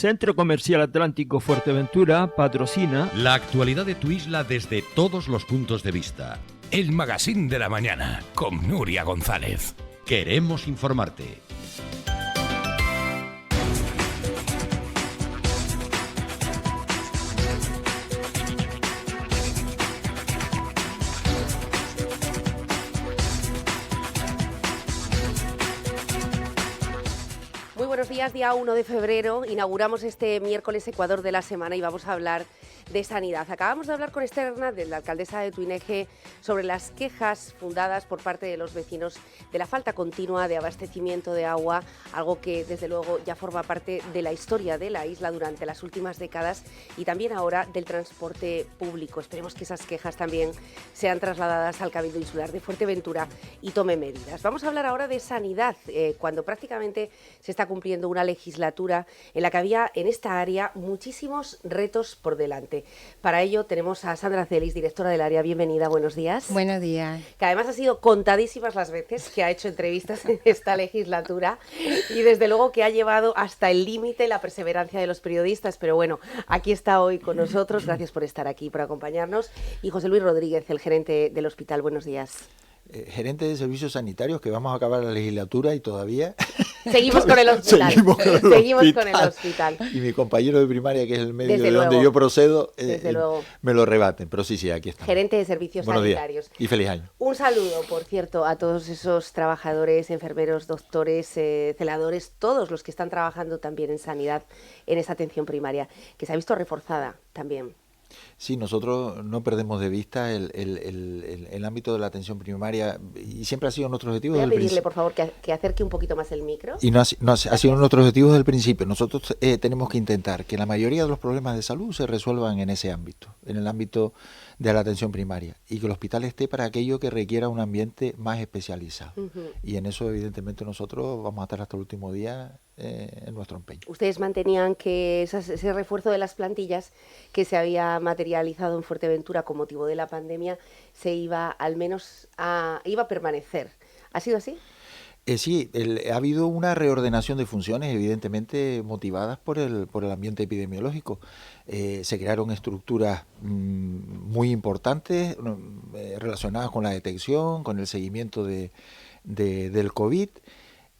Centro Comercial Atlántico Fuerteventura patrocina la actualidad de tu isla desde todos los puntos de vista. El Magazín de la Mañana con Nuria González. Queremos informarte. Buenos días, día 1 de febrero, inauguramos este miércoles Ecuador de la semana y vamos a hablar de sanidad. Acabamos de hablar con Esther Hernández, la alcaldesa de Tuineje, sobre las quejas fundadas por parte de los vecinos de la falta continua de abastecimiento de agua, algo que desde luego ya forma parte de la historia de la isla durante las últimas décadas y también ahora del transporte público. Esperemos que esas quejas también sean trasladadas al Cabildo Insular de Fuerteventura y tome medidas. Vamos a hablar ahora de sanidad, cuando prácticamente se está cumpliendo una legislatura en la que había en esta área muchísimos retos por delante. Para ello tenemos a Sandra Celis, directora del área. Bienvenida, buenos días. Buenos días. Que además ha sido contadísimas las veces que ha hecho entrevistas en esta legislatura y desde luego que ha llevado hasta el límite la perseverancia de los periodistas, pero bueno, aquí está hoy con nosotros. Gracias por estar aquí, por acompañarnos. Y José Luis Rodríguez, el gerente del hospital. Buenos días. Gerente de servicios sanitarios, que vamos a acabar la legislatura y todavía seguimos con el hospital. Seguimos con el hospital. Y mi compañero de primaria, que es el medio desde de luego, donde yo procedo, luego, me lo rebaten. Pero sí, aquí está. Gerente de servicios Buenos sanitarios. Días y feliz año. Un saludo, por cierto, a todos esos trabajadores, enfermeros, doctores, celadores, todos los que están trabajando también en sanidad, en esa atención primaria, que se ha visto reforzada también. Sí, nosotros no perdemos de vista el ámbito de la atención primaria y siempre ha sido nuestro objetivo. Voy a pedirle, por favor, que acerque un poquito más el micro. Y ha sido nuestro objetivo desde el principio. Nosotros tenemos que intentar que la mayoría de los problemas de salud se resuelvan en ese ámbito, en el ámbito de la atención primaria, y que el hospital esté para aquello que requiera un ambiente más especializado. Y en eso, evidentemente, nosotros vamos a estar hasta el último día en nuestro empeño. Ustedes mantenían que ese refuerzo de las plantillas que se había materializado en Fuerteventura con motivo de la pandemia iba a permanecer. ¿Ha sido así? Sí, ha habido una reordenación de funciones, evidentemente motivadas por el ambiente epidemiológico. Se crearon estructuras muy importantes relacionadas con la detección, con el seguimiento del COVID,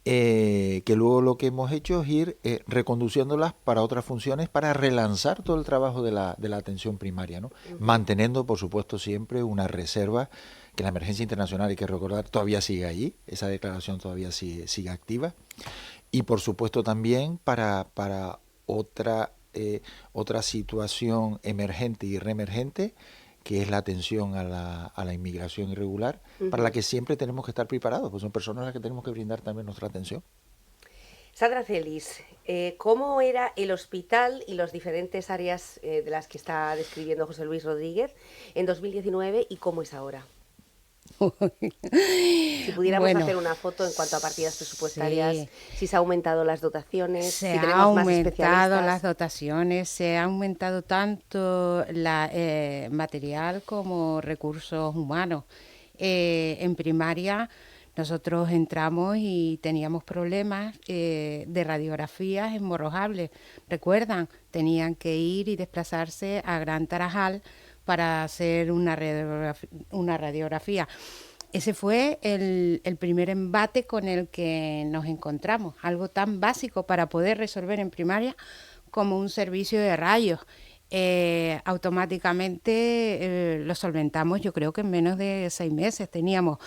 que luego lo que hemos hecho es ir reconduciéndolas para otras funciones, para relanzar todo el trabajo de la atención primaria, ¿no? Manteniendo, por supuesto, siempre una reserva, que la emergencia internacional, hay que recordar, todavía sigue allí, esa declaración todavía sigue activa, y por supuesto también para otra situación emergente y reemergente, que es la atención a la inmigración irregular, para la que siempre tenemos que estar preparados, pues son personas a las que tenemos que brindar también nuestra atención. Sandra Celis, ¿cómo era el hospital y las diferentes áreas de las que está describiendo José Luis Rodríguez en 2019 y cómo es ahora? Si pudiéramos hacer una foto en cuanto a partidas presupuestarias, si se han aumentado las dotaciones, si tenemos más especialistas. Se han aumentado las dotaciones, se ha aumentado tanto material como recursos humanos. En primaria nosotros entramos y teníamos problemas de radiografías en Morrojables. ¿Recuerdan? Tenían que ir y desplazarse a Gran Tarajal para hacer una radiografía. Ese fue el primer embate con el que nos encontramos, algo tan básico para poder resolver en primaria como un servicio de rayos. Automáticamente lo solventamos, yo creo que en menos de 6 meses. Teníamos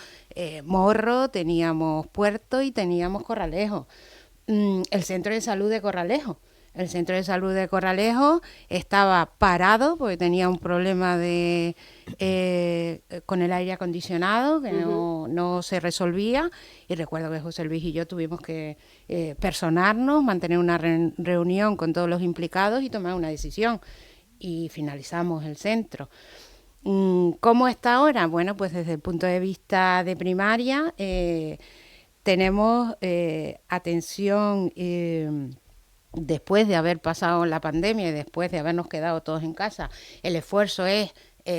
Morro, teníamos Puerto y teníamos Corralejo. El centro de salud de Corralejo. El centro de salud de Corralejo estaba parado porque tenía un problema con el aire acondicionado que no se resolvía, y recuerdo que José Luis y yo tuvimos que personarnos, mantener una reunión con todos los implicados y tomar una decisión, y finalizamos el centro. ¿Cómo está ahora? Bueno, pues desde el punto de vista de primaria tenemos atención después de haber pasado la pandemia y después de habernos quedado todos en casa. El esfuerzo es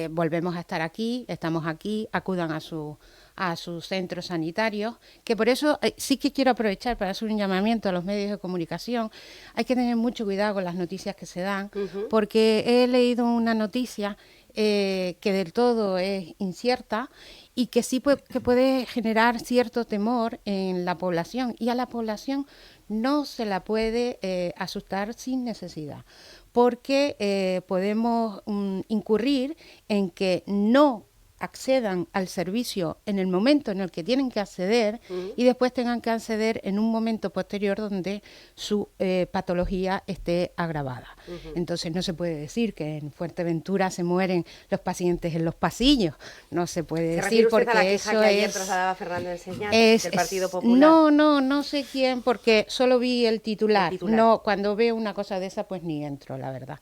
volvemos a estar aquí, estamos aquí, acudan a sus a sus centros sanitarios, que por eso sí que quiero aprovechar para hacer un llamamiento a los medios de comunicación. Hay que tener mucho cuidado con las noticias que se dan, porque he leído una noticia que del todo es incierta y que sí que puede generar cierto temor en la población, y a la población no se la puede asustar sin necesidad, porque podemos incurrir en que no accedan al servicio en el momento en el que tienen que acceder y después tengan que acceder en un momento posterior donde su patología esté agravada. Entonces no se puede decir que en Fuerteventura se mueren los pacientes en los pasillos, no se puede decir porque a la queja eso que ayer es... trasladaba Fernando Enseñat del Partido Popular? No sé quién, porque solo vi el titular. No, cuando veo una cosa de esa pues ni entro, la verdad.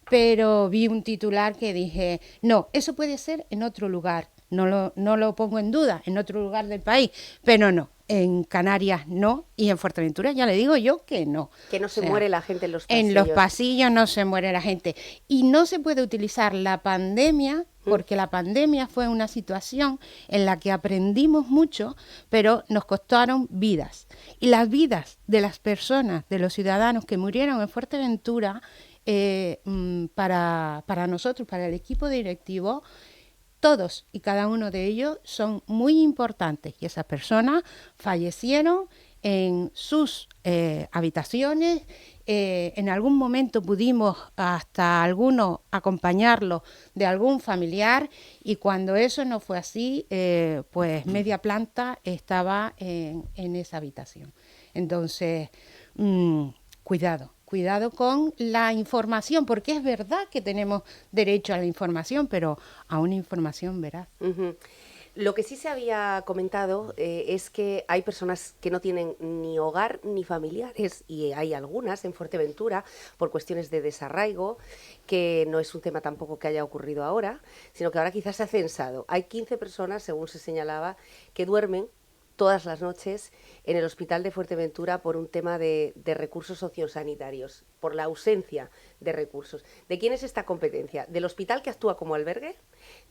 Pero vi un titular que dije, no, eso puede ser en otro lugar, no lo pongo en duda, en otro lugar del país, pero no, en Canarias no, y en Fuerteventura ya le digo yo que no. Que no se muere la gente en los pasillos. En los pasillos no se muere la gente. Y no se puede utilizar la pandemia, porque la pandemia fue una situación en la que aprendimos mucho, pero nos costaron vidas. Y las vidas de las personas, de los ciudadanos que murieron en Fuerteventura, para nosotros, para el equipo directivo, todos y cada uno de ellos son muy importantes, y esas personas fallecieron en sus habitaciones. En algún momento pudimos hasta algunos acompañarlos de algún familiar, y cuando eso no fue así, pues media planta estaba en esa habitación. Entonces, cuidado con la información, porque es verdad que tenemos derecho a la información, pero a una información veraz. Lo que sí se había comentado es que hay personas que no tienen ni hogar ni familiares, y hay algunas en Fuerteventura por cuestiones de desarraigo, que no es un tema tampoco que haya ocurrido ahora, sino que ahora quizás se ha censado. Hay 15 personas, según se señalaba, que duermen todas las noches en el hospital de Fuerteventura por un tema de recursos sociosanitarios, por la ausencia de recursos. ¿De quién es esta competencia? ¿Del hospital que actúa como albergue?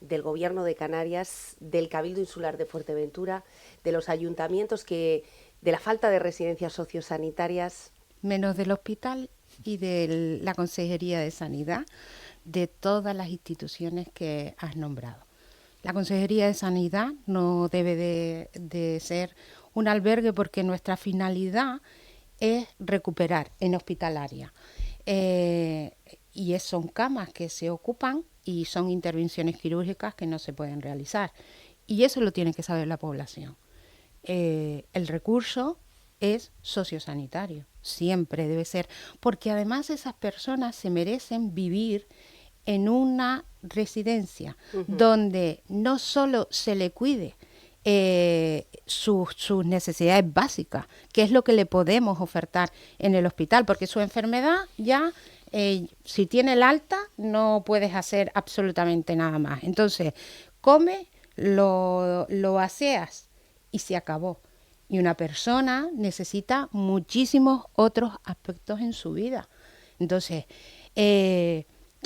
¿Del Gobierno de Canarias? ¿Del Cabildo Insular de Fuerteventura? ¿De los ayuntamientos de la falta de residencias sociosanitarias? Menos del hospital y de la Consejería de Sanidad, de todas las instituciones que has nombrado. La Consejería de Sanidad no debe de ser un albergue, porque nuestra finalidad es recuperar en hospitalaria. Y son camas que se ocupan y son intervenciones quirúrgicas que no se pueden realizar. Y eso lo tiene que saber la población. El recurso es sociosanitario, siempre debe ser, porque además esas personas se merecen vivir en una residencia donde no solo se le cuide sus necesidades básicas, que es lo que le podemos ofertar en el hospital, porque su enfermedad ya, si tiene el alta, no puedes hacer absolutamente nada más. Entonces, come, lo aseas y se acabó. Y una persona necesita muchísimos otros aspectos en su vida. Entonces,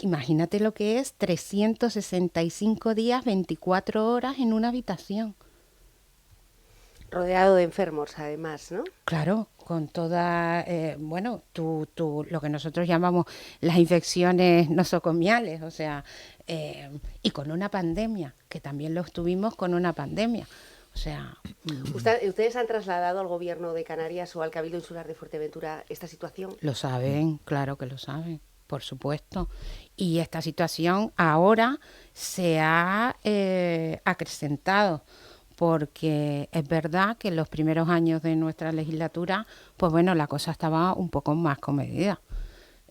imagínate lo que es 365 días, 24 horas en una habitación. Rodeado de enfermos, además, ¿no? Claro, con toda, lo que nosotros llamamos las infecciones nosocomiales, o sea, y con una pandemia, que también lo tuvimos con una pandemia. O sea, ¿Ustedes han trasladado al Gobierno de Canarias o al Cabildo Insular de Fuerteventura esta situación? Lo saben, claro que lo saben, por supuesto. Y esta situación ahora se ha acrecentado, porque es verdad que en los primeros años de nuestra legislatura, pues bueno, la cosa estaba un poco más comedida.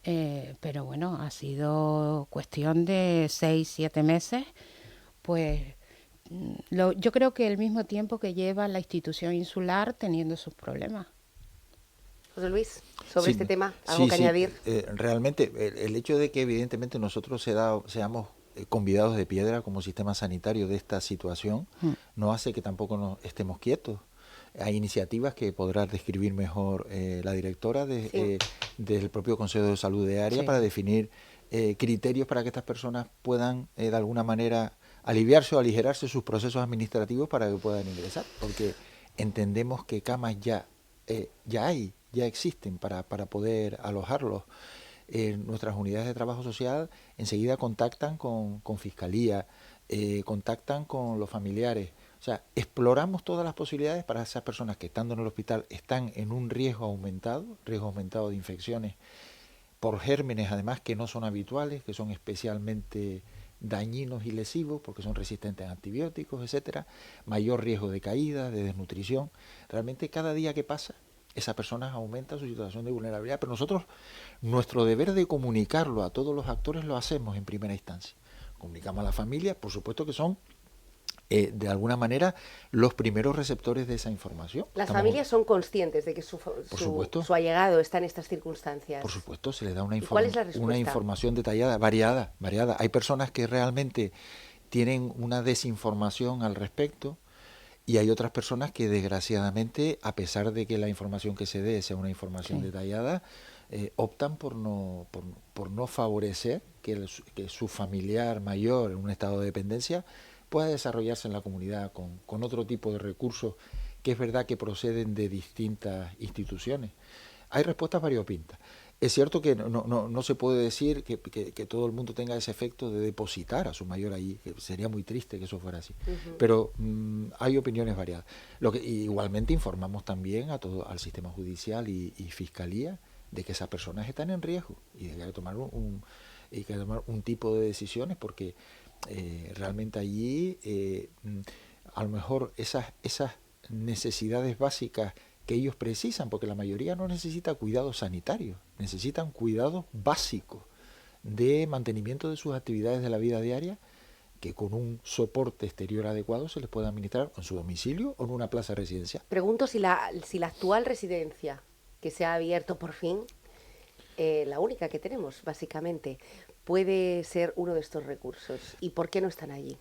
Pero bueno, ha sido cuestión de 6-7 meses, pues yo creo que el mismo tiempo que lleva la institución insular teniendo sus problemas. José Luis, sobre este tema, ¿algo que añadir? Realmente, el hecho de que evidentemente nosotros seamos convidados de piedra como sistema sanitario de esta situación, no hace que tampoco nos estemos quietos. Hay iniciativas que podrá describir mejor la directora del propio Consejo de Salud de Área, para definir criterios para que estas personas puedan de alguna manera aliviarse o aligerarse sus procesos administrativos para que puedan ingresar, porque entendemos que camas ya existen para poder alojarlos. Nuestras unidades de trabajo social enseguida contactan con Fiscalía, contactan con los familiares. O sea, exploramos todas las posibilidades para esas personas que estando en el hospital están en un riesgo aumentado de infecciones por gérmenes además que no son habituales, que son especialmente dañinos y lesivos porque son resistentes a antibióticos, etcétera, mayor riesgo de caída, de desnutrición. Realmente cada día que pasa, esas personas aumentan su situación de vulnerabilidad, pero nosotros, nuestro deber de comunicarlo a todos los actores lo hacemos en primera instancia. Comunicamos a la familia, por supuesto que son de alguna manera los primeros receptores de esa información. ¿Las familias son conscientes de que su allegado está en estas circunstancias? Por supuesto, se les da una información detallada, variada. Hay personas que realmente tienen una desinformación al respecto y hay otras personas que desgraciadamente, a pesar de que la información que se dé sea una información detallada, optan por no favorecer que su familiar mayor en un estado de dependencia pueda desarrollarse en la comunidad con otro tipo de recursos que es verdad que proceden de distintas instituciones. Hay respuestas variopintas. Es cierto que no se puede decir que todo el mundo tenga ese efecto de depositar a su mayor ahí, que sería muy triste que eso fuera así. Pero hay opiniones variadas. Igualmente informamos también al sistema judicial y Fiscalía de que esas personas están en riesgo y de que hay que tomar un tipo de decisiones porque realmente allí a lo mejor esas necesidades básicas que ellos precisan, porque la mayoría no necesita cuidados sanitarios, necesitan cuidados básicos de mantenimiento de sus actividades de la vida diaria, que con un soporte exterior adecuado se les puede administrar en su domicilio o en una plaza residencial. Pregunto si la actual residencia que se ha abierto por fin, la única que tenemos básicamente, puede ser uno de estos recursos. ¿Y por qué no están allí?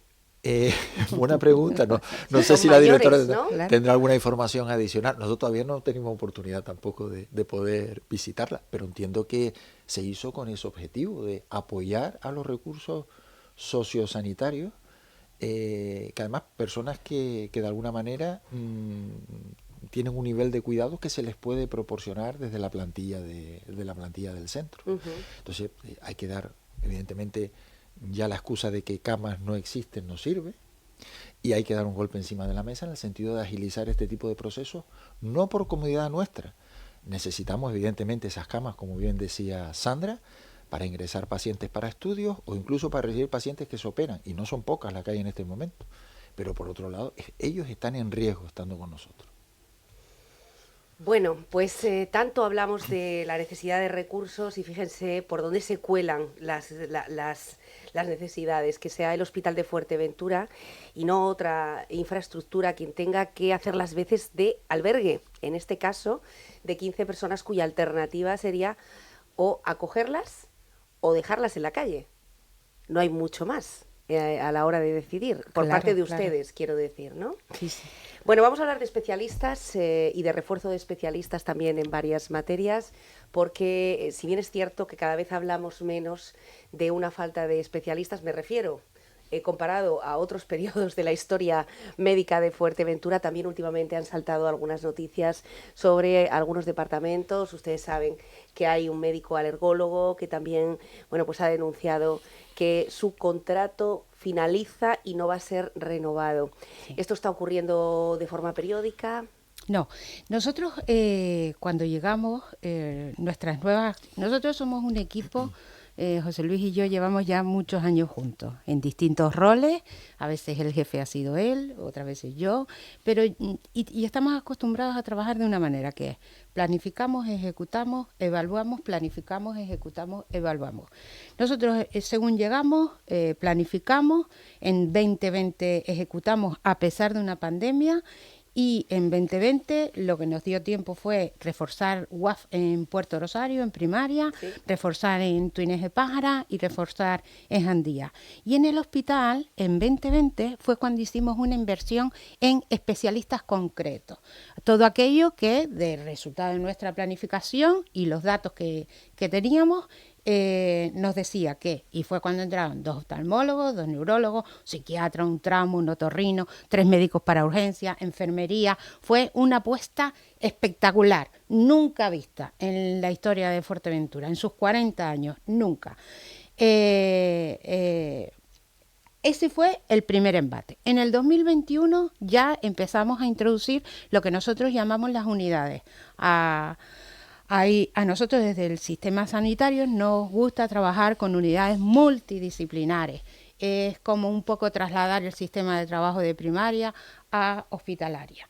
Buena pregunta. No sé si la directora tendrá alguna información adicional. Nosotros todavía no tenemos oportunidad tampoco de poder visitarla, pero entiendo que se hizo con ese objetivo de apoyar a los recursos sociosanitarios, que además personas que de alguna manera tienen un nivel de cuidado que se les puede proporcionar desde la plantilla del centro. Entonces hay que dar, evidentemente, ya la excusa de que camas no existen no sirve y hay que dar un golpe encima de la mesa en el sentido de agilizar este tipo de procesos, no por comodidad nuestra. Necesitamos evidentemente esas camas, como bien decía Sandra, para ingresar pacientes para estudios o incluso para recibir pacientes que se operan, y no son pocas las que hay en este momento. Pero por otro lado, ellos están en riesgo estando con nosotros. Bueno, pues tanto hablamos de la necesidad de recursos y fíjense por dónde se cuelan las necesidades, que sea el Hospital de Fuerteventura y no otra infraestructura quien tenga que hacer las veces de albergue, en este caso de 15 personas cuya alternativa sería o acogerlas o dejarlas en la calle. No hay mucho más a la hora de decidir, por parte de ustedes, quiero decir, ¿no? Sí, sí. Bueno, vamos a hablar de especialistas y de refuerzo de especialistas también en varias materias, porque si bien es cierto que cada vez hablamos menos de una falta de especialistas, me refiero, comparado a otros periodos de la historia médica de Fuerteventura, también últimamente han saltado algunas noticias sobre algunos departamentos. Ustedes saben que hay un médico alergólogo que también, bueno, pues ha denunciado que su contrato finaliza y no va a ser renovado. Sí. ¿Esto está ocurriendo de forma periódica? No, nosotros cuando llegamos, nosotros somos un equipo, José Luis y yo llevamos ya muchos años juntos, en distintos roles, a veces el jefe ha sido él, otras veces yo, pero y estamos acostumbrados a trabajar de una manera que es planificamos, ejecutamos, evaluamos, planificamos, ejecutamos, evaluamos. Nosotros, según llegamos, planificamos, en 2020 ejecutamos a pesar de una pandemia. Y en 2020 lo que nos dio tiempo fue reforzar UAF en Puerto Rosario, en primaria, sí, reforzar en Tuineje Pájara y reforzar en Jandía. Y en el hospital, en 2020, fue cuando hicimos una inversión en especialistas concretos. Todo aquello que, de resultado de nuestra planificación y los datos que teníamos, nos decía que, y fue cuando entraron 2 oftalmólogos, 2 neurólogos, psiquiatra, un trauma, un otorrino, 3 médicos para urgencia, enfermería. Fue una apuesta espectacular, nunca vista en la historia de Fuerteventura, en sus 40 años, nunca. Ese fue el primer embate. En el 2021 ya empezamos a introducir lo que nosotros llamamos las unidades. A nosotros desde el sistema sanitario nos gusta trabajar con unidades multidisciplinares. Es como un poco trasladar el sistema de trabajo de primaria a hospitalaria.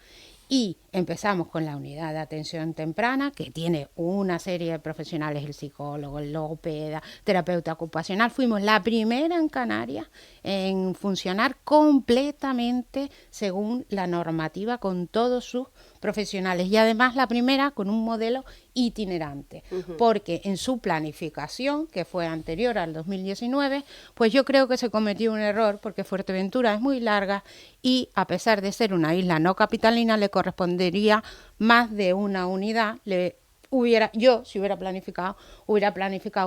Y empezamos con la unidad de atención temprana, que tiene una serie de profesionales, el psicólogo, el logopeda, terapeuta ocupacional. Fuimos la primera en Canarias en funcionar completamente según la normativa con todos sus profesionales. Y además la primera con un modelo itinerante, porque en su planificación, que fue anterior al 2019, pues yo creo que se cometió un error, porque Fuerteventura es muy larga y a pesar de ser una isla no capitalina, le correspondería más de una unidad. Yo, si hubiera planificado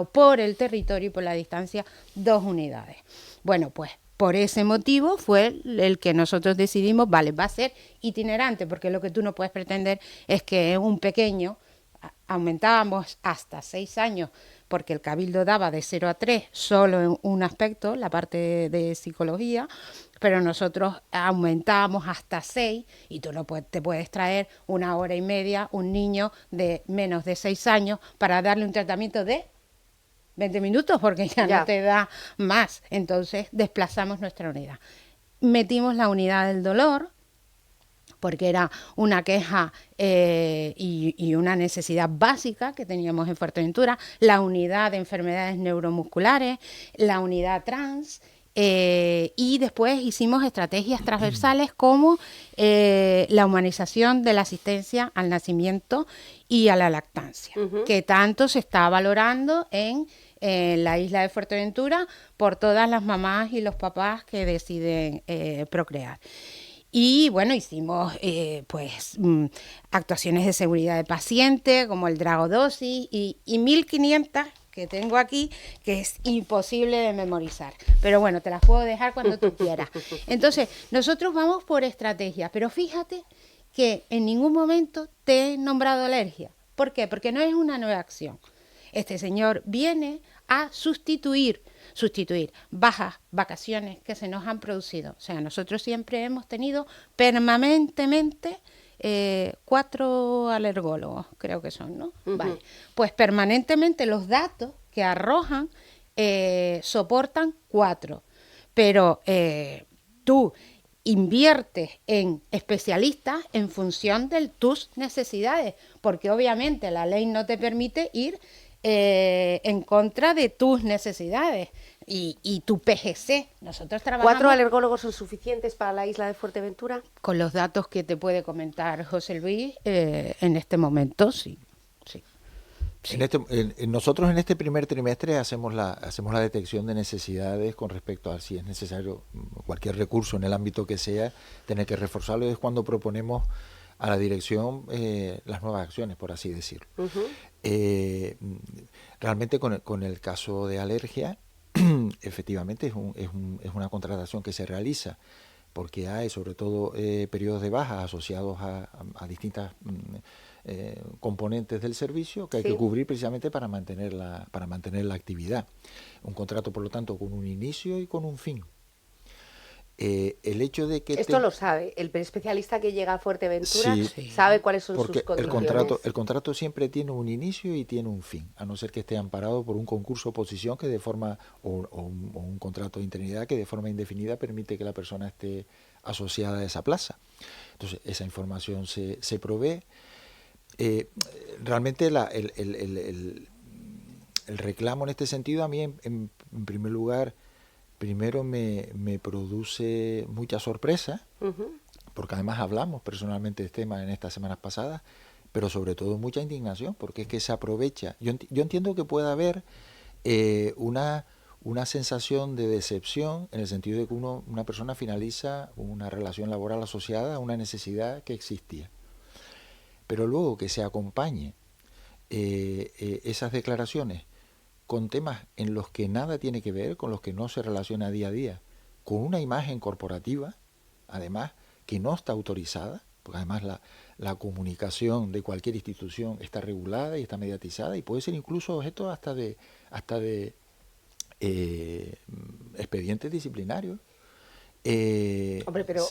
por el territorio y por la distancia 2 unidades. Bueno, pues por ese motivo fue el que nosotros decidimos, vale, va a ser itinerante, porque lo que tú no puedes pretender es que un pequeño, aumentábamos hasta 6 años, porque el Cabildo daba de 0 a 3 solo en un aspecto, la parte de psicología, pero nosotros aumentábamos hasta 6 y tú no te puedes traer 1 hora y media un niño de menos de 6 años para darle un tratamiento de 20 minutos porque ya no te da más. Entonces desplazamos nuestra unidad. Metimos la unidad del dolor, porque era una queja y una necesidad básica que teníamos en Fuerteventura, la unidad de enfermedades neuromusculares, la unidad trans, y después hicimos estrategias transversales como la humanización de la asistencia al nacimiento y a la lactancia, que tanto se está valorando en la isla de Fuerteventura por todas las mamás y los papás que deciden procrear. Y bueno, hicimos actuaciones de seguridad de paciente, como el dragodosis y 1500 que tengo aquí, que es imposible de memorizar. Pero bueno, te las puedo dejar cuando tú quieras. Entonces, nosotros vamos por estrategia, pero fíjate que en ningún momento te he nombrado alergia. ¿Por qué? Porque no es una nueva acción. Este señor viene a sustituir bajas vacaciones que se nos han producido. O sea, nosotros siempre hemos tenido permanentemente 4 alergólogos, creo que son, ¿no? Vale. Pues permanentemente los datos que arrojan soportan 4. Pero tú inviertes en especialistas en función de tus necesidades, porque obviamente la ley no te permite ir en contra de tus necesidades y tu PGC. Nosotros trabajamos... ¿4 alergólogos son suficientes para la isla de Fuerteventura? Con los datos que te puede comentar José Luis, en este momento, sí. Nosotros en este primer trimestre hacemos la detección de necesidades con respecto a si es necesario cualquier recurso en el ámbito que sea, tener que reforzarlo. Es cuando proponemos a la dirección las nuevas acciones, por así decirlo. Realmente con el caso de alergia, efectivamente es una contratación que se realiza porque hay sobre todo periodos de baja asociados a distintas componentes del servicio que hay que cubrir precisamente para mantener la actividad. Un contrato, por lo tanto, con un inicio y con un fin. El hecho de que esto lo sabe el especialista que llega a Fuerteventura, sabe cuáles son sus condiciones. El contrato siempre tiene un inicio y tiene un fin, a no ser que esté amparado por un concurso o oposición que de forma o un contrato de interinidad que de forma indefinida permite que la persona esté asociada a esa plaza. Entonces esa información se provee. Realmente el reclamo en este sentido a mí en primer lugar me produce mucha sorpresa, porque además hablamos personalmente de este tema en estas semanas pasadas, pero sobre todo mucha indignación, porque es que se aprovecha. Yo entiendo que pueda haber una sensación de decepción en el sentido de que una persona finaliza una relación laboral asociada a una necesidad que existía. Pero luego que se acompañe esas declaraciones con temas en los que nada tiene que ver, con los que no se relaciona día a día, con una imagen corporativa, además, que no está autorizada, porque además la comunicación de cualquier institución está regulada y está mediatizada y puede ser incluso objeto hasta de expedientes disciplinarios. Hombre, pero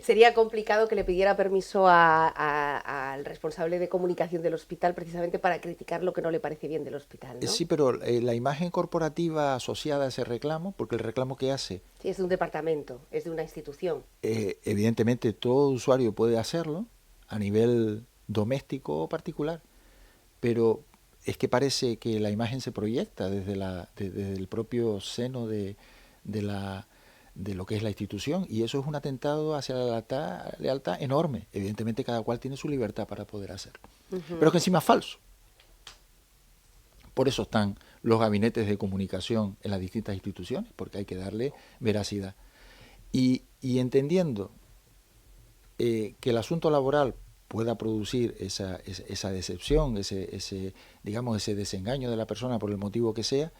sería complicado que le pidiera permiso al responsable de comunicación del hospital precisamente para criticar lo que no le parece bien del hospital, ¿no? Sí, pero la imagen corporativa asociada a ese reclamo, porque el reclamo que hace... Sí, es de un departamento, es de una institución. Evidentemente todo usuario puede hacerlo a nivel doméstico o particular, pero es que parece que la imagen se proyecta desde el propio seno de lo que es la institución, y eso es un atentado hacia la lealtad enorme. Evidentemente cada cual tiene su libertad para poder hacerlo, pero que encima es falso. Por eso están los gabinetes de comunicación en las distintas instituciones, porque hay que darle veracidad. Y entendiendo que el asunto laboral pueda producir esa decepción, ese desengaño de la persona por el motivo que sea,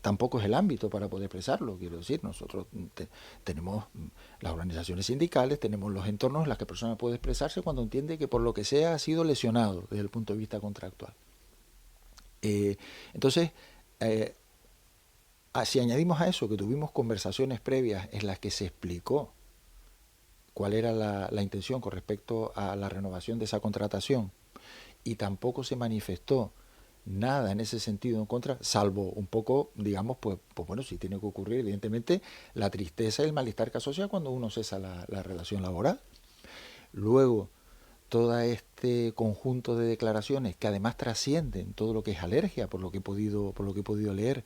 tampoco es el ámbito para poder expresarlo. Quiero decir, nosotros tenemos las organizaciones sindicales, tenemos los entornos en los que la persona puede expresarse cuando entiende que por lo que sea ha sido lesionado desde el punto de vista contractual. Entonces, si añadimos a eso que tuvimos conversaciones previas en las que se explicó cuál era la intención con respecto a la renovación de esa contratación y tampoco se manifestó nada en ese sentido en contra, salvo un poco, digamos, pues bueno, sí tiene que ocurrir, evidentemente, la tristeza y el malestar que asocia cuando uno cesa la relación laboral. Luego, todo este conjunto de declaraciones que además trascienden todo lo que es alergia, por lo que he podido leer,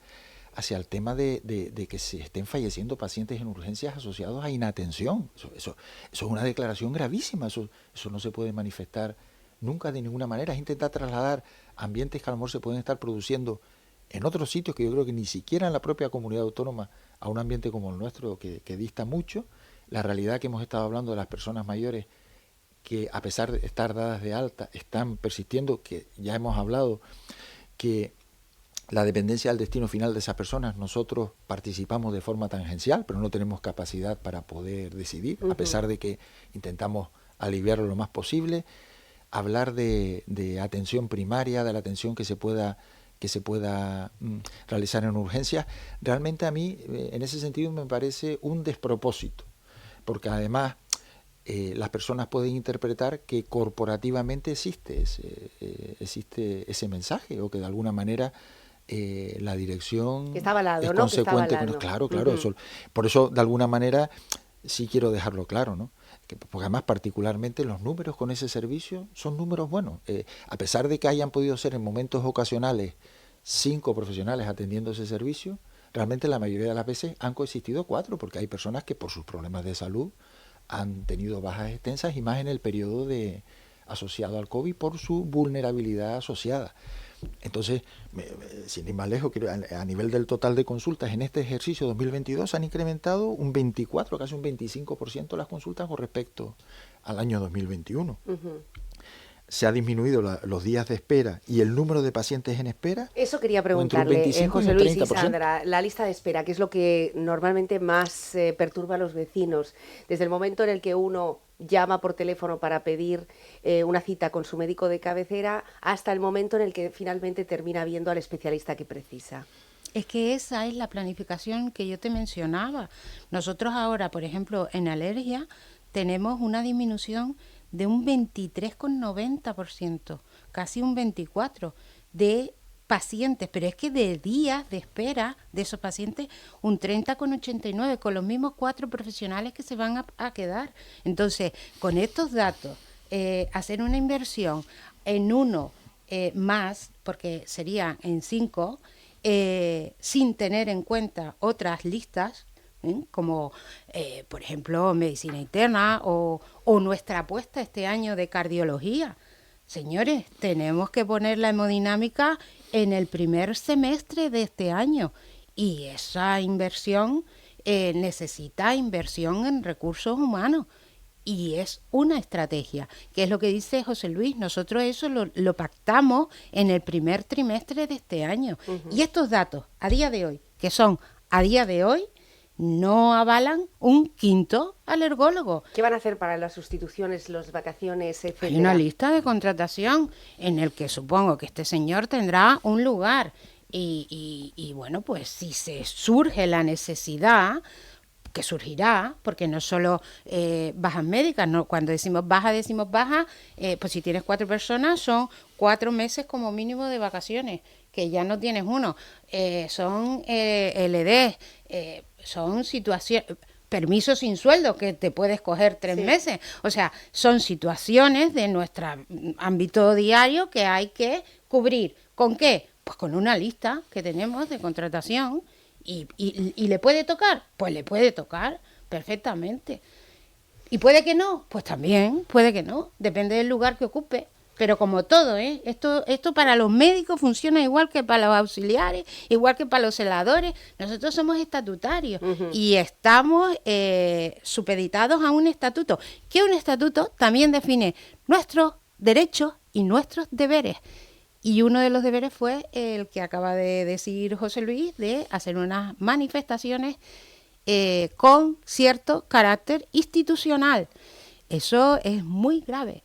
hacia el tema de que se estén falleciendo pacientes en urgencias asociados a inatención. Eso es una declaración gravísima, eso no se puede manifestar nunca de ninguna manera. Es intentar trasladar ambientes que a lo mejor se pueden estar produciendo en otros sitios que yo creo que ni siquiera en la propia comunidad autónoma, a un ambiente como el nuestro que dista mucho. La realidad que hemos estado hablando de las personas mayores que a pesar de estar dadas de alta están persistiendo, que ya hemos hablado que la dependencia del destino final de esas personas, nosotros participamos de forma tangencial, pero no tenemos capacidad para poder decidir, a pesar de que intentamos aliviarlo lo más posible. Hablar de atención primaria, de la atención que se pueda realizar en urgencias, realmente a mí en ese sentido me parece un despropósito, porque además las personas pueden interpretar que corporativamente existe ese mensaje, o que de alguna manera la dirección está avalado, es ¿no? consecuente. Claro, eso, por eso de alguna manera sí quiero dejarlo claro, ¿no? Porque además particularmente los números con ese servicio son números buenos. A pesar de que hayan podido ser en momentos ocasionales 5 profesionales atendiendo ese servicio, realmente la mayoría de las veces han coexistido 4, porque hay personas que por sus problemas de salud han tenido bajas extensas y más en el periodo asociado al COVID por su vulnerabilidad asociada. Entonces, sin ir más lejos, a nivel del total de consultas en este ejercicio 2022 han incrementado un 24, casi un 25% las consultas con respecto al año 2021. Se ha disminuido los días de espera y el número de pacientes en espera. Eso quería preguntarle, José Luis y Sandra, la lista de espera, ¿qué es lo que normalmente más perturba a los vecinos? Desde el momento en el que uno llama por teléfono para pedir una cita con su médico de cabecera hasta el momento en el que finalmente termina viendo al especialista que precisa. Es que esa es la planificación que yo te mencionaba. Nosotros ahora, por ejemplo, en alergia tenemos una disminución de un 23,90%, casi un 24% de pacientes, pero es que de días de espera de esos pacientes, un 30,89%, con los mismos 4 profesionales que se van a quedar. Entonces, con estos datos, hacer una inversión en uno más, porque sería en 5, sin tener en cuenta otras listas, como por ejemplo medicina interna o nuestra apuesta este año de cardiología. Señores, tenemos que poner la hemodinámica en el primer semestre de este año y esa inversión necesita inversión en recursos humanos Y es una estrategia, que es lo que dice José Luis. Nosotros eso lo pactamos en el primer trimestre de este año. Y estos datos, a día de hoy, que son a día de hoy, no avalan un quinto alergólogo. ¿Qué van a hacer para las sustituciones, las vacaciones, etcétera? Hay una lista de contratación en el que supongo que este señor tendrá un lugar. Y bueno, pues si se surge la necesidad, que surgirá, porque no solo bajas médicas, no, cuando decimos baja, pues si tienes 4 personas son 4 meses como mínimo de vacaciones, que ya no tienes uno, son LD, son situaciones, permisos sin sueldo, que te puedes coger 3 meses, o sea, son situaciones de nuestro ámbito diario que hay que cubrir. ¿Con qué? Pues con una lista que tenemos de contratación. ¿Y le puede tocar? Pues le puede tocar perfectamente. ¿Y puede que no? Pues también puede que no, depende del lugar que ocupe. Pero como todo, esto para los médicos funciona igual que para los auxiliares, igual que para los celadores. Nosotros somos estatutarios y estamos supeditados a un estatuto, que un estatuto también define nuestros derechos y nuestros deberes. Y uno de los deberes fue el que acaba de decir José Luis, de hacer unas manifestaciones con cierto carácter institucional. Eso es muy grave.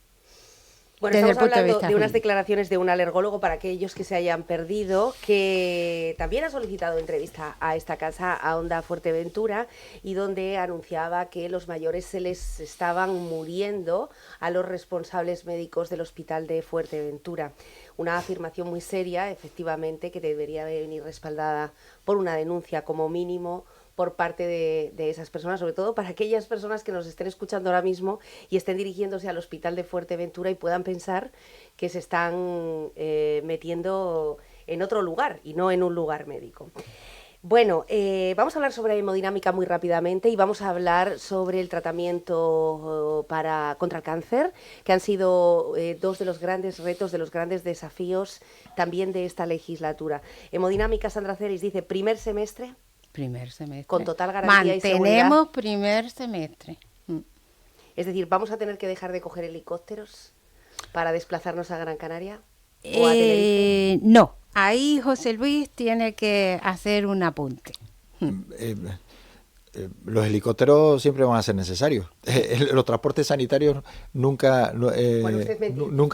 Bueno, estamos hablando de unas declaraciones de un alergólogo, para aquellos que se hayan perdido, que también ha solicitado entrevista a esta casa, a Onda Fuerteventura, y donde anunciaba que los mayores se les estaban muriendo a los responsables médicos del hospital de Fuerteventura. Una afirmación muy seria, efectivamente, que debería venir respaldada por una denuncia como mínimo por parte de esas personas, sobre todo para aquellas personas que nos estén escuchando ahora mismo y estén dirigiéndose al hospital de Fuerteventura y puedan pensar que se están metiendo en otro lugar y no en un lugar médico. Bueno, vamos a hablar sobre hemodinámica muy rápidamente y vamos a hablar sobre el tratamiento contra el cáncer, que han sido 2 de los grandes retos, de los grandes desafíos también de esta legislatura. Hemodinámica, Sandra Celis dice, primer semestre. Con total garantía y seguridad. Mantenemos primer semestre. Es decir, ¿vamos a tener que dejar de coger helicópteros para desplazarnos a Gran Canaria? ¿O a Tenerife? No, ahí José Luis tiene que hacer un apunte. Los helicópteros siempre van a ser necesarios. Los transportes sanitarios nunca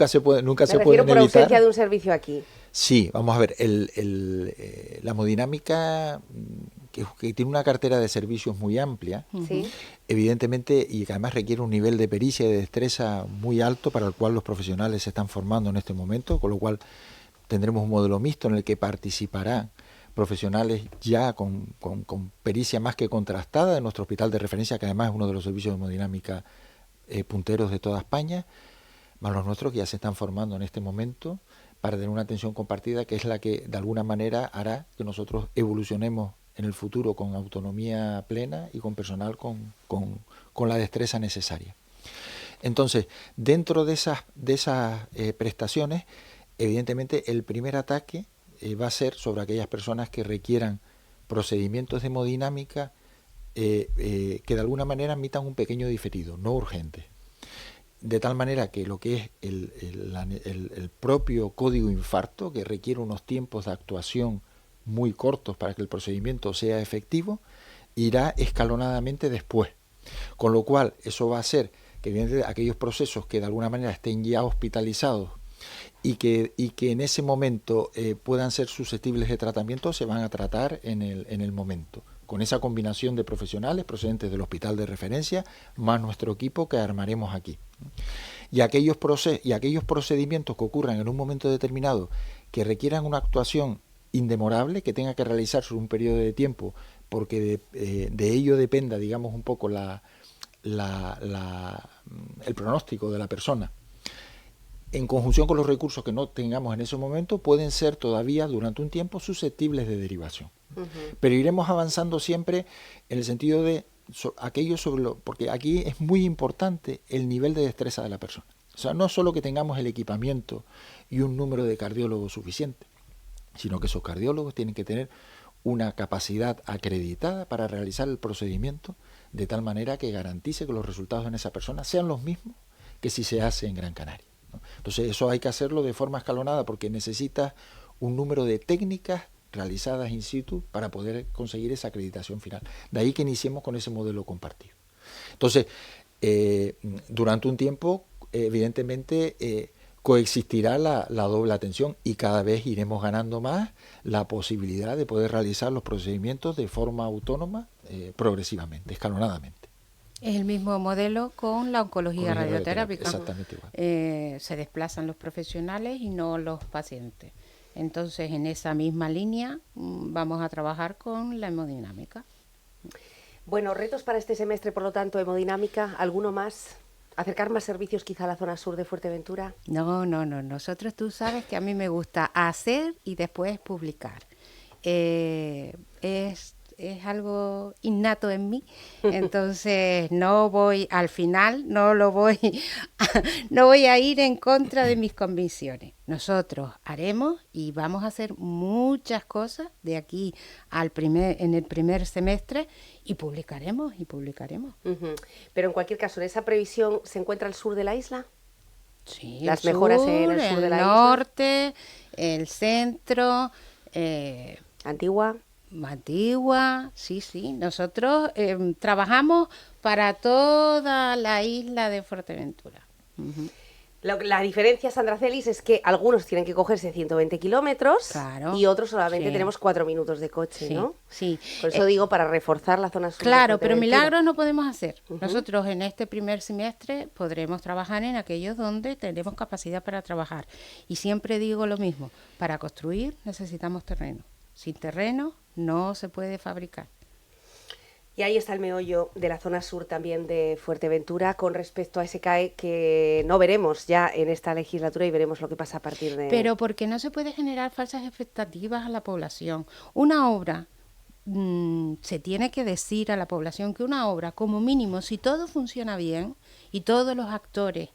se pueden evitar. Me refiero por ausencia de un servicio aquí. Sí, vamos a ver, la hemodinámica, que tiene una cartera de servicios muy amplia, ¿sí? Evidentemente, y que además requiere un nivel de pericia y de destreza muy alto, para el cual los profesionales se están formando en este momento, con lo cual tendremos un modelo mixto en el que participarán profesionales ya con pericia más que contrastada de nuestro hospital de referencia, que además es uno de los servicios de hemodinámica punteros de toda España, más los nuestros que ya se están formando en este momento, para tener una atención compartida, que es la que de alguna manera hará que nosotros evolucionemos en el futuro con autonomía plena y con personal con la destreza necesaria. Entonces, dentro de esas prestaciones, evidentemente el primer ataque va a ser sobre aquellas personas que requieran procedimientos de hemodinámica que de alguna manera admitan un pequeño diferido, no urgente. De tal manera que lo que es el propio código infarto, que requiere unos tiempos de actuación muy cortos para que el procedimiento sea efectivo, irá escalonadamente después. Con lo cual, eso va a hacer que evidentemente aquellos procesos que de alguna manera estén ya hospitalizados y que en ese momento puedan ser susceptibles de tratamiento, se van a tratar en el momento, con esa combinación de profesionales procedentes del hospital de referencia, más nuestro equipo que armaremos aquí. Y aquellos procedimientos que ocurran en un momento determinado, que requieran una actuación indemorable, que tenga que realizarse en un periodo de tiempo, porque de ello dependa, digamos, un poco el pronóstico de la persona, en conjunción con los recursos que no tengamos en ese momento, pueden ser todavía durante un tiempo susceptibles de derivación. Pero iremos avanzando siempre en el sentido de aquello porque aquí es muy importante el nivel de destreza de la persona. O sea, no solo que tengamos el equipamiento y un número de cardiólogos suficiente, sino que esos cardiólogos tienen que tener una capacidad acreditada para realizar el procedimiento de tal manera que garantice que los resultados en esa persona sean los mismos que si se hace en Gran Canaria, ¿no? Entonces eso hay que hacerlo de forma escalonada porque necesita un número de técnicas realizadas in situ para poder conseguir esa acreditación final. De ahí que iniciemos con ese modelo compartido. Entonces, durante un tiempo, evidentemente, coexistirá la doble atención y cada vez iremos ganando más la posibilidad de poder realizar los procedimientos de forma autónoma, progresivamente, escalonadamente. Es el mismo modelo con la oncología radioterápica. Exactamente igual. Se desplazan los profesionales y no los pacientes. Entonces, en esa misma línea vamos a trabajar con la hemodinámica. Bueno, retos para este semestre, por lo tanto, hemodinámica, ¿alguno más? ¿Acercar más servicios quizá a la zona sur de Fuerteventura? No. Nosotros, tú sabes que a mí me gusta hacer y después publicar. Es algo innato en mí, entonces no voy a ir en contra de mis convicciones. Nosotros haremos y vamos a hacer muchas cosas de aquí en el primer semestre y publicaremos. Uh-huh. Pero en cualquier caso, ¿en esa previsión se encuentra el sur de la isla? Sí, las mejoras en el sur de la isla. El norte, el centro, Antigua, sí. Nosotros trabajamos para toda la isla de Fuerteventura. Uh-huh. La diferencia, Sandra Celis, es que algunos tienen que cogerse 120 kilómetros, claro, y otros solamente tenemos 4 minutos de coche, ¿no? Sí. Por eso digo, para reforzar la zona sur. Claro, pero milagros no podemos hacer. Uh-huh. Nosotros en este primer semestre podremos trabajar en aquellos donde tenemos capacidad para trabajar. Y siempre digo lo mismo, para construir necesitamos terreno. Sin terreno no se puede fabricar. Y ahí está el meollo de la zona sur también de Fuerteventura con respecto a ese CAE que no veremos ya en esta legislatura y veremos lo que pasa a partir de... Pero porque no se puede generar falsas expectativas a la población. Una obra, se tiene que decir a la población que una obra, como mínimo, si todo funciona bien y todos los actores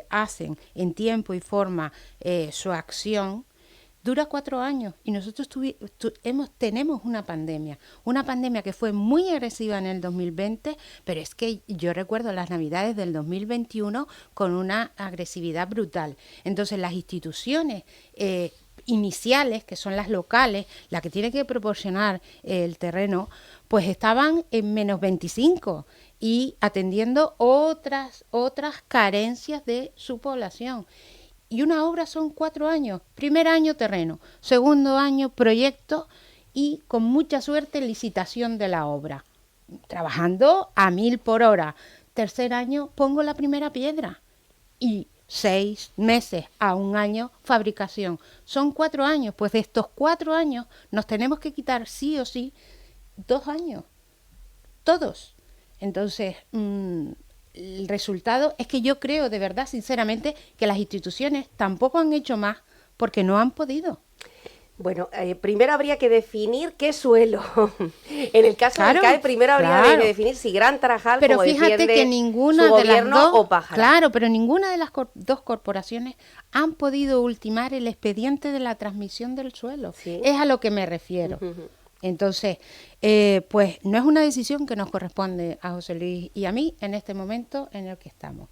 hacen en tiempo y forma su acción, dura 4 años y nosotros tenemos una pandemia que fue muy agresiva en el 2020, pero es que yo recuerdo las navidades del 2021 con una agresividad brutal. Entonces las instituciones iniciales, que son las locales, las que tienen que proporcionar el terreno, pues estaban en menos 25 y atendiendo otras carencias de su población. Y una obra son 4 años. Primer año terreno, segundo año proyecto y con mucha suerte licitación de la obra. Trabajando a 1000 por hora. Tercer año pongo la primera piedra y 6 meses a 1 año fabricación. Son 4 años, pues de estos 4 años nos tenemos que quitar sí o sí 2 años. Todos. Entonces... el resultado es que yo creo de verdad, sinceramente, que las instituciones tampoco han hecho más porque no han podido. Bueno, primero habría que definir qué suelo. En el caso del CAE, primero habría que definir si Gran Tarajal, pero como fíjate defiende que ninguna su gobierno, de las dos, o Pájara. Claro, pero ninguna de las dos corporaciones han podido ultimar el expediente de la transmisión del suelo. ¿Sí? Es a lo que me refiero. Uh-huh. Entonces, pues no es una decisión que nos corresponde a José Luis y a mí en este momento en el que estamos.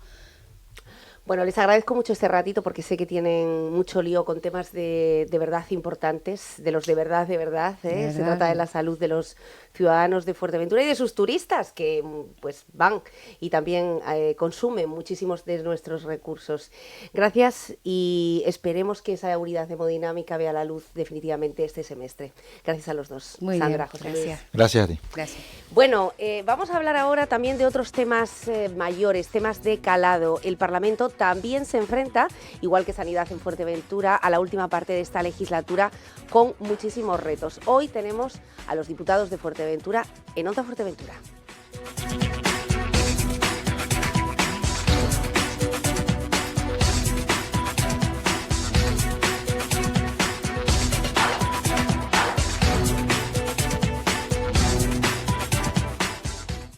Bueno, les agradezco mucho este ratito porque sé que tienen mucho lío con temas de verdad importantes, de los de verdad, ¿eh? Se trata de la salud de los ciudadanos de Fuerteventura y de sus turistas que pues van y también consumen muchísimos de nuestros recursos. Gracias y esperemos que esa unidad hemodinámica vea la luz definitivamente este semestre. Gracias a los dos. Muy Sandra, bien, José gracias. Luis. Gracias a ti. Gracias. Bueno, vamos a hablar ahora también de otros temas mayores, temas de calado. El Parlamento también se enfrenta, igual que Sanidad en Fuerteventura, a la última parte de esta legislatura con muchísimos retos. Hoy tenemos a los diputados de Fuerteventura en Onda Fuerteventura.